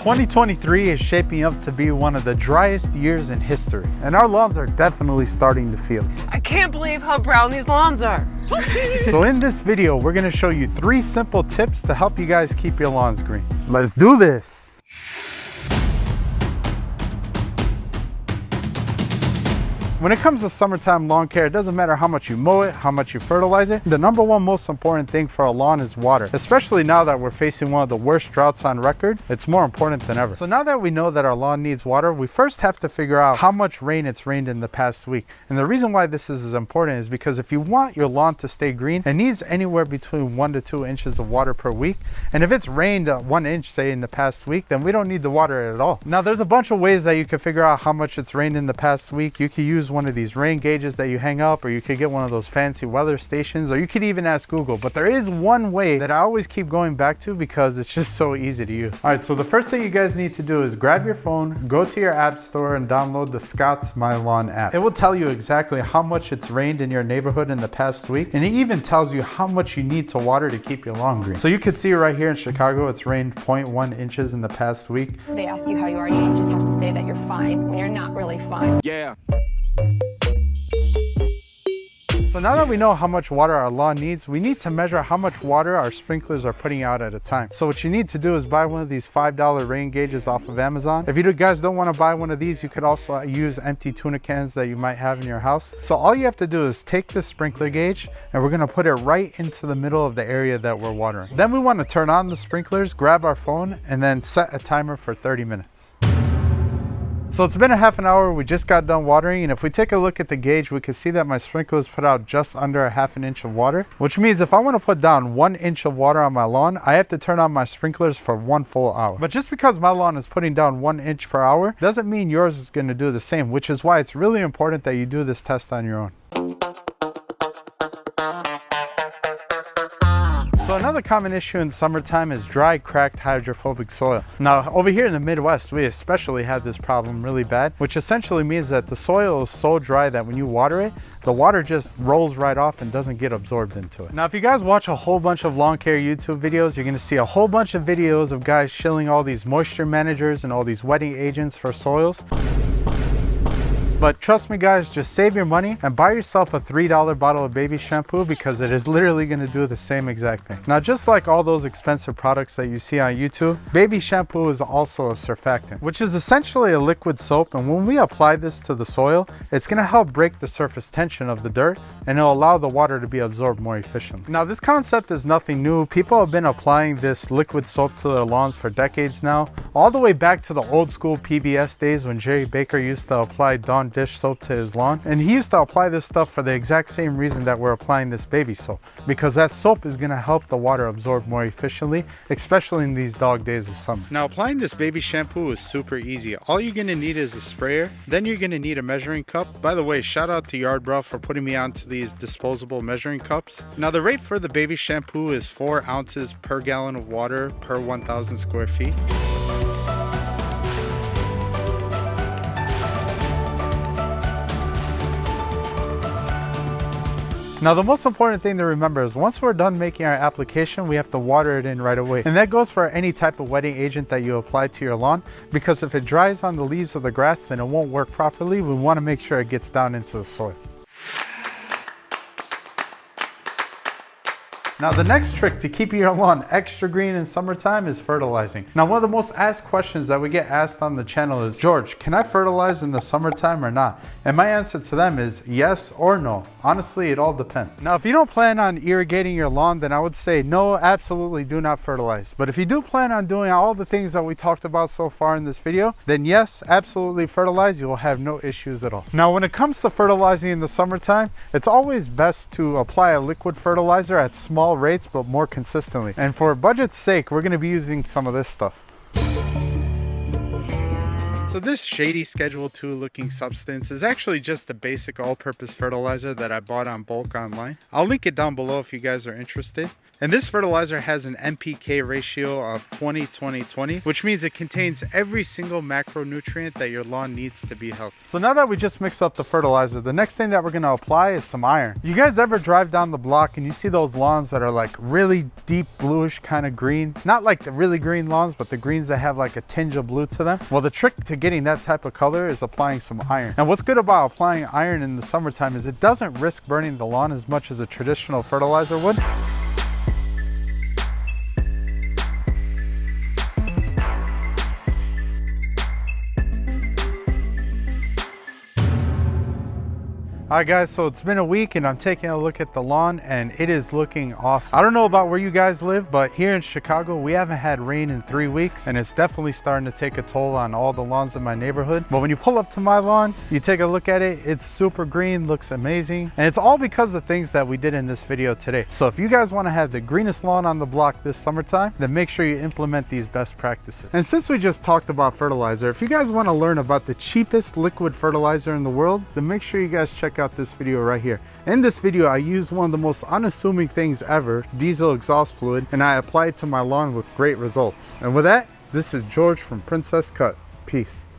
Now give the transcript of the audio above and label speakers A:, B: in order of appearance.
A: 2023 is shaping up to be one of the driest years in history, and our lawns are definitely starting to feel it.
B: I can't believe how brown these lawns are.
A: So in this video, we're going to show you 3 simple tips to help you guys keep your lawns green. Let's do this. When it comes to summertime lawn care, it doesn't matter how much you mow it, how much you fertilize it. The number one most important thing for a lawn is water. Especially now that we're facing one of the worst droughts on record, it's more important than ever. So now that we know that our lawn needs water, we first have to figure out how much rain it's rained in the past week. And the reason why this is important is because if you want your lawn to stay green, it needs anywhere between 1 to 2 inches of water per week. And if it's rained 1 inch, say in the past week, then we don't need the water at all. Now there's a bunch of ways that you can figure out how much it's rained in the past week. You can use one of these rain gauges that you hang up, or you could get one of those fancy weather stations, or you could even ask Google. But there is one way that I always keep going back to because it's just so easy to use. All right, so the first thing you guys need to do is grab your phone, go to your app store and download the Scott's My Lawn app. It will tell you exactly how much it's rained in your neighborhood in the past week, and it even tells you how much you need to water to keep your lawn green. So you can see right here in Chicago, it's rained 0.1 inches in the past week.
C: They ask you how you are, you just have to say that you're fine when you're not really fine.
D: Yeah.
A: So now that we know how much water our lawn needs, we need to measure how much water our sprinklers are putting out at a time. So what you need to do is buy one of these $5 rain gauges off of Amazon. If you guys don't want to buy one of these, you could also use empty tuna cans that you might have in your house. So all you have to do is take this sprinkler gauge and we're going to put it right into the middle of the area that we're watering. Then we want to turn on the sprinklers, grab our phone, and then set a timer for 30 minutes. So it's been a half an hour, we just got done watering, and if we take a look at the gauge, we can see that my sprinklers put out just under a half an inch of water, which means if I want to put down 1 inch of water on my lawn, I have to turn on my sprinklers for 1 full hour. But just because my lawn is putting down 1 inch per hour, doesn't mean yours is going to do the same, which is why it's really important that you do this test on your own. So another common issue in summertime is dry, cracked, hydrophobic soil. Now over here in the Midwest, we especially have this problem really bad, which essentially means that the soil is so dry that when you water it, the water just rolls right off and doesn't get absorbed into it. Now if you guys watch a whole bunch of lawn care YouTube videos, you're gonna see a whole bunch of videos of guys shilling all these moisture managers and all these wetting agents for soils. But trust me guys, just save your money and buy yourself a $3 bottle of baby shampoo because it is literally going to do the same exact thing. Now just like all those expensive products that you see on YouTube, baby shampoo is also a surfactant, which is essentially a liquid soap, and when we apply this to the soil, it's going to help break the surface tension of the dirt and it'll allow the water to be absorbed more efficiently. Now this concept is nothing new. People have been applying this liquid soap to their lawns for decades now, all the way back to the old school PBS days when Jerry Baker used to apply Dawn dish soap to his lawn, and he used to apply this stuff for the exact same reason that we're applying this baby soap, because that soap is going to help the water absorb more efficiently, especially in these dog days of summer. Now applying this baby shampoo is super easy. All you're going to need is a sprayer, then you're going to need a measuring cup. By the way, shout out to Yard Bro for putting me onto these disposable measuring cups. Now the rate for the baby shampoo is 4 ounces per gallon of water per 1,000 square feet. Now the most important thing to remember is once we're done making our application, we have to water it in right away. And that goes for any type of wetting agent that you apply to your lawn, because if it dries on the leaves of the grass, then it won't work properly. We want to make sure it gets down into the soil. Now the next trick to keeping your lawn extra green in summertime is fertilizing. Now one of the most asked questions that we get asked on the channel is, George, can I fertilize in the summertime or not? And my answer to them is yes or no. Honestly, it all depends. Now if you don't plan on irrigating your lawn, then I would say no, absolutely do not fertilize. But if you do plan on doing all the things that we talked about so far in this video, then yes, absolutely fertilize. You will have no issues at all. Now when it comes to fertilizing in the summertime, it's always best to apply a liquid fertilizer at small rates but more consistently, and for budget's sake we're going to be using some of this stuff. So this shady Schedule 2 looking substance is actually just the basic all-purpose fertilizer that I bought on bulk online. I'll link it down below if you guys are interested. And this fertilizer has an NPK ratio of 20-20-20, which means it contains every single macronutrient that your lawn needs to be healthy. So now that we just mixed up the fertilizer, the next thing that we're gonna apply is some iron. You guys ever drive down the block and you see those lawns that are like really deep bluish kind of green? Not like the really green lawns, but the greens that have like a tinge of blue to them. Well, the trick to getting that type of color is applying some iron. And what's good about applying iron in the summertime is it doesn't risk burning the lawn as much as a traditional fertilizer would. Alright guys, so it's been a week and I'm taking a look at the lawn and it is looking awesome. I don't know about where you guys live, but here in Chicago, we haven't had rain in 3 weeks and it's definitely starting to take a toll on all the lawns in my neighborhood. But when you pull up to my lawn, you take a look at it, it's super green, looks amazing. And it's all because of things that we did in this video today. So if you guys want to have the greenest lawn on the block this summertime, then make sure you implement these best practices. And since we just talked about fertilizer, if you guys want to learn about the cheapest liquid fertilizer in the world, then make sure you guys check out this video right here. In this video, I used one of the most unassuming things ever, diesel exhaust fluid, and I applied it to my lawn with great results. And with that, this is George from Princess Cut. Peace.